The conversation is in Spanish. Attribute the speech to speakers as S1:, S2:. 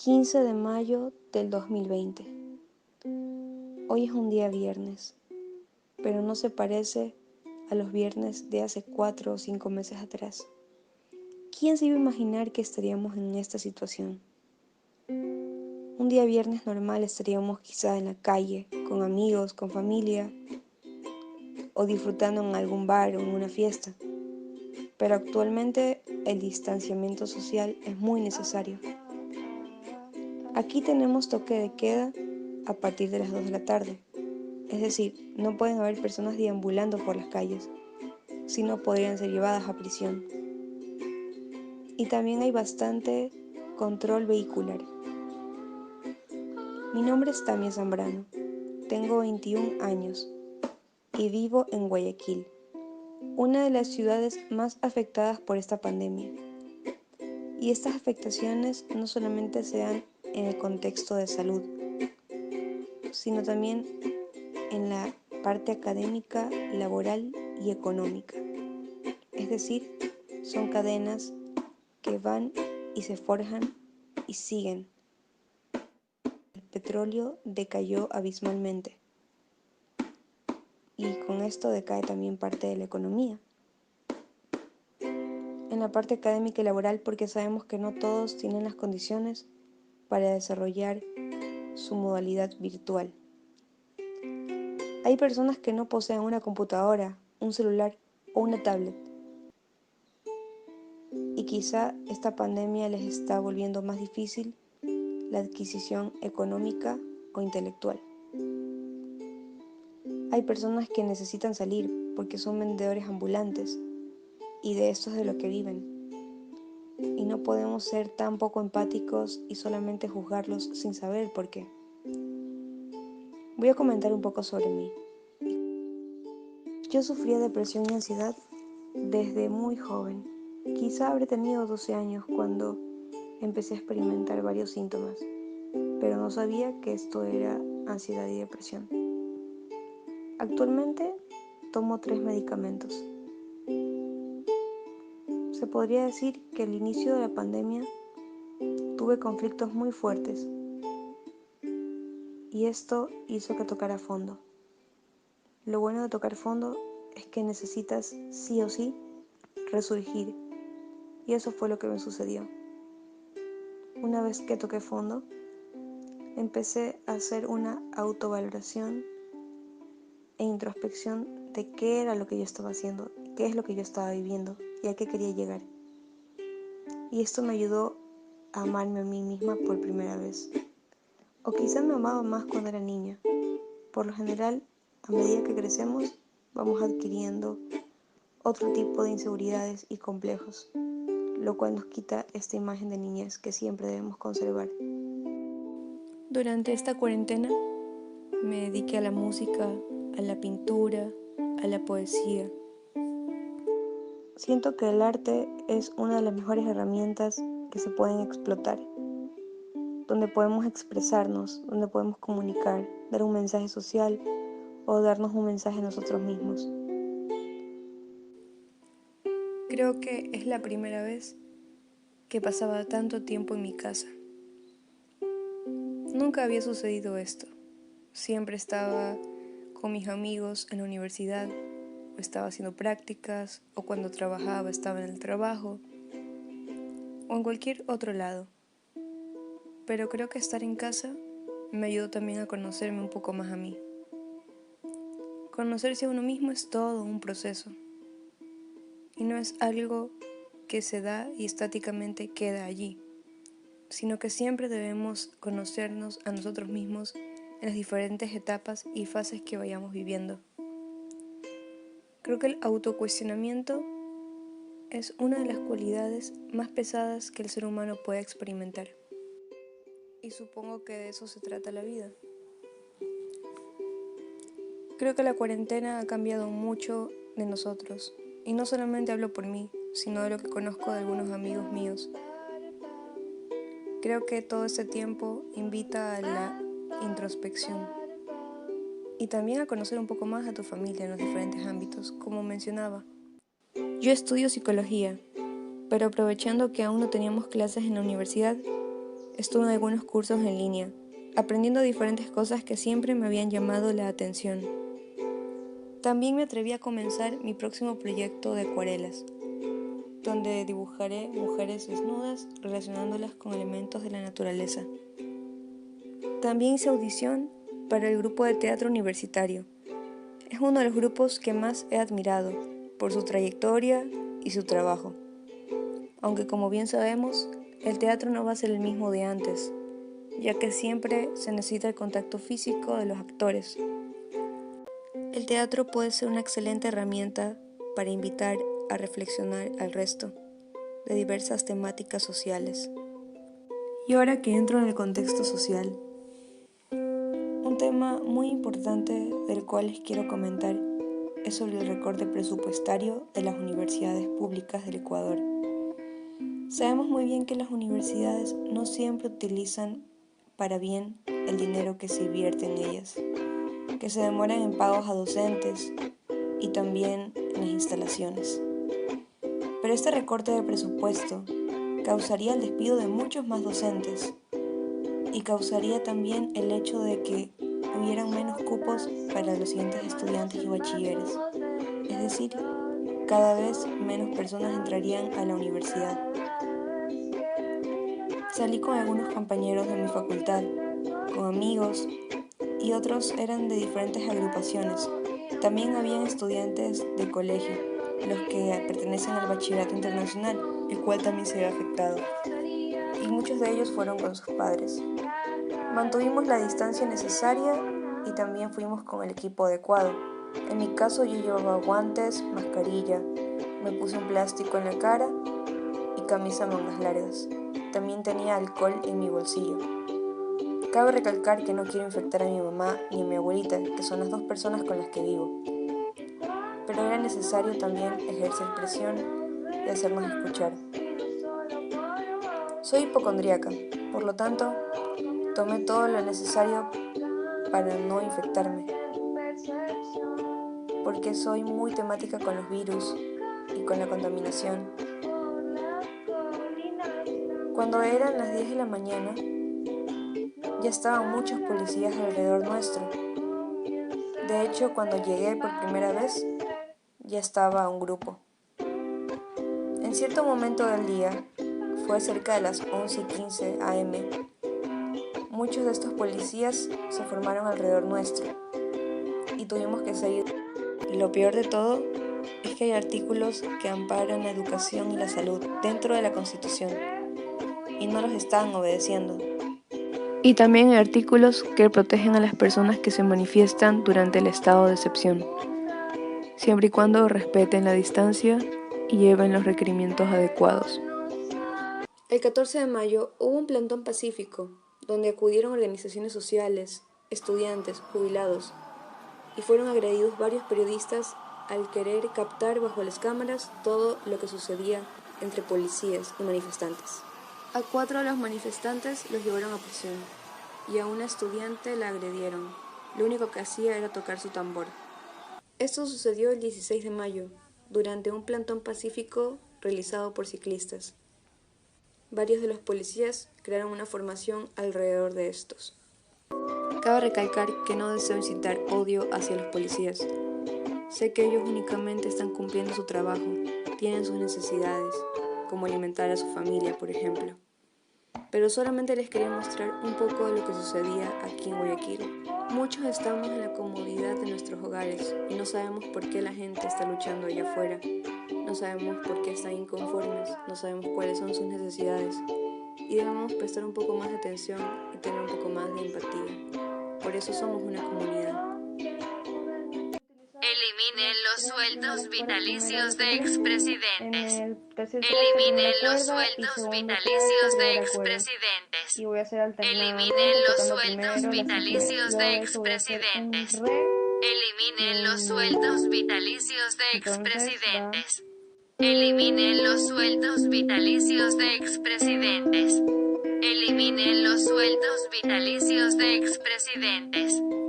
S1: 15 de mayo del 2020. Hoy es un día viernes, pero no se parece a los viernes de hace 4 o 5 meses atrás. ¿Quién se iba a imaginar que estaríamos en esta situación? Un día viernes normal estaríamos quizá en la calle, con amigos, con familia, o disfrutando en algún bar o en una fiesta. Pero actualmente el distanciamiento social es muy necesario. Aquí tenemos toque de queda a partir de las 2 de la tarde. Es decir, no pueden haber personas deambulando por las calles, sino podrían ser llevadas a prisión. Y también hay bastante control vehicular. Mi nombre es Tamia Zambrano, tengo 21 años y vivo en Guayaquil, una de las ciudades más afectadas por esta pandemia. Y estas afectaciones no solamente se dan en el contexto de salud, sino también en la parte académica, laboral y económica. Es decir, son cadenas que van y se forjan y siguen. El petróleo decayó abismalmente y con esto decae también parte de la economía. En la parte académica y laboral, porque sabemos que no todos tienen las condiciones para desarrollar su modalidad virtual. Hay personas que no poseen una computadora, un celular o una tablet. Y quizá esta pandemia les está volviendo más difícil la adquisición económica o intelectual. Hay personas que necesitan salir porque son vendedores ambulantes y de esto es de lo que viven. Y no podemos ser tan poco empáticos y solamente juzgarlos sin saber por qué. Voy a comentar un poco sobre mí. Yo sufría depresión y ansiedad desde muy joven. Quizá habré tenido 12 años cuando empecé a experimentar varios síntomas, pero no sabía que esto era ansiedad y depresión. Actualmente tomo 3 medicamentos. Se podría decir que al inicio de la pandemia tuve conflictos muy fuertes y esto hizo que tocara fondo. Lo bueno de tocar fondo es que necesitas sí o sí resurgir y eso fue lo que me sucedió. Una vez que toqué fondo, empecé a hacer una autovaloración e introspección de qué era lo que yo estaba haciendo, qué es lo que yo estaba viviendo y a qué quería llegar. Y esto me ayudó a amarme a mí misma por primera vez. O quizá me amaba más cuando era niña. Por lo general, a medida que crecemos, vamos adquiriendo otro tipo de inseguridades y complejos, lo cual nos quita esta imagen de niñez que siempre debemos conservar. Durante esta cuarentena me dediqué a la música, a la pintura, a la poesía. Siento que el arte es una de las mejores herramientas que se pueden explotar, donde podemos expresarnos, donde podemos comunicar, dar un mensaje social o darnos un mensaje a nosotros mismos. Creo que es la primera vez que pasaba tanto tiempo en mi casa. Nunca había sucedido esto. Siempre estaba con mis amigos en la universidad, o estaba haciendo prácticas, o cuando trabajaba estaba en el trabajo, o en cualquier otro lado. Pero creo que estar en casa me ayudó también a conocerme un poco más a mí. Conocerse a uno mismo es todo un proceso, y no es algo que se da y estáticamente queda allí, sino que siempre debemos conocernos a nosotros mismos en las diferentes etapas y fases que vayamos viviendo. Creo que el autocuestionamiento es una de las cualidades más pesadas que el ser humano puede experimentar. Y supongo que de eso se trata la vida. Creo que la cuarentena ha cambiado mucho de nosotros. Y no solamente hablo por mí, sino de lo que conozco de algunos amigos míos. Creo que todo este tiempo invita a la introspección y también a conocer un poco más a tu familia en los diferentes ámbitos, como mencionaba. Yo estudio psicología, pero aprovechando que aún no teníamos clases en la universidad, estuve en algunos cursos en línea, aprendiendo diferentes cosas que siempre me habían llamado la atención. También me atreví a comenzar mi próximo proyecto de acuarelas, donde dibujaré mujeres desnudas relacionándolas con elementos de la naturaleza. También hice audición para el grupo de teatro universitario. Es uno de los grupos que más he admirado por su trayectoria y su trabajo. Aunque como bien sabemos, el teatro no va a ser el mismo de antes, ya que siempre se necesita el contacto físico de los actores. El teatro puede ser una excelente herramienta para invitar a reflexionar al resto de diversas temáticas sociales. Y ahora que entro en el contexto social, un tema muy importante del cual les quiero comentar es sobre el recorte presupuestario de las universidades públicas del Ecuador. Sabemos muy bien que las universidades no siempre utilizan para bien el dinero que se invierte en ellas, que se demoran en pagos a docentes y también en las instalaciones. Pero este recorte de presupuesto causaría el despido de muchos más docentes y causaría también el hecho de que hubieran menos cupos para los siguientes estudiantes y bachilleres. Es decir, cada vez menos personas entrarían a la universidad. Salí con algunos compañeros de mi facultad, con amigos, y otros eran de diferentes agrupaciones. También habían estudiantes de colegio, los que pertenecen al bachillerato internacional, el cual también se ve afectado, y muchos de ellos fueron con sus padres. Mantuvimos la distancia necesaria y también fuimos con el equipo adecuado. En mi caso yo llevaba guantes, mascarilla, me puse un plástico en la cara y camisa mangas largas. También tenía alcohol en mi bolsillo. Cabe recalcar que no quiero infectar a mi mamá ni a mi abuelita, que son las dos personas con las que vivo. Pero era necesario también ejercer presión y hacernos escuchar. Soy hipocondríaca, por lo tanto, tomé todo lo necesario para no infectarme, porque soy muy temática con los virus y con la contaminación. Cuando eran las 10 de la mañana, ya estaban muchos policías alrededor nuestro. De hecho, cuando llegué por primera vez, ya estaba un grupo. En cierto momento del día, fue cerca de las 11:15 am, muchos de estos policías se formaron alrededor nuestro y tuvimos que salir. Lo peor de todo es que hay artículos que amparan la educación y la salud dentro de la Constitución y no los están obedeciendo. Y también hay artículos que protegen a las personas que se manifiestan durante el estado de excepción, siempre y cuando respeten la distancia y lleven los requerimientos adecuados. El 14 de mayo hubo un plantón pacífico, donde acudieron organizaciones sociales, estudiantes, jubilados, y fueron agredidos varios periodistas al querer captar bajo las cámaras todo lo que sucedía entre policías y manifestantes. A 4 de los manifestantes los llevaron a prisión y a una estudiante la agredieron. Lo único que hacía era tocar su tambor. Esto sucedió el 16 de mayo, durante un plantón pacífico realizado por ciclistas. Varios de los policías crearon una formación alrededor de estos. Cabe recalcar que no deseo incitar odio hacia los policías. Sé que ellos únicamente están cumpliendo su trabajo, tienen sus necesidades, como alimentar a su familia, por ejemplo. Pero solamente les quería mostrar un poco de lo que sucedía aquí en Guayaquil. Muchos estamos en la comodidad de nuestros hogares y no sabemos por qué la gente está luchando allá afuera. No sabemos por qué están inconformes, no sabemos cuáles son sus necesidades. Y debemos prestar un poco más de atención y tener un poco más de empatía. Por eso somos una comunidad.
S2: Eliminen los sueldos vitalicios de expresidentes. Eliminen los sueldos vitalicios de expresidentes. Eliminen los sueldos vitalicios de expresidentes. Eliminen los sueldos vitalicios de expresidentes. Eliminen los sueldos vitalicios de expresidentes. Eliminen los sueldos vitalicios de expresidentes.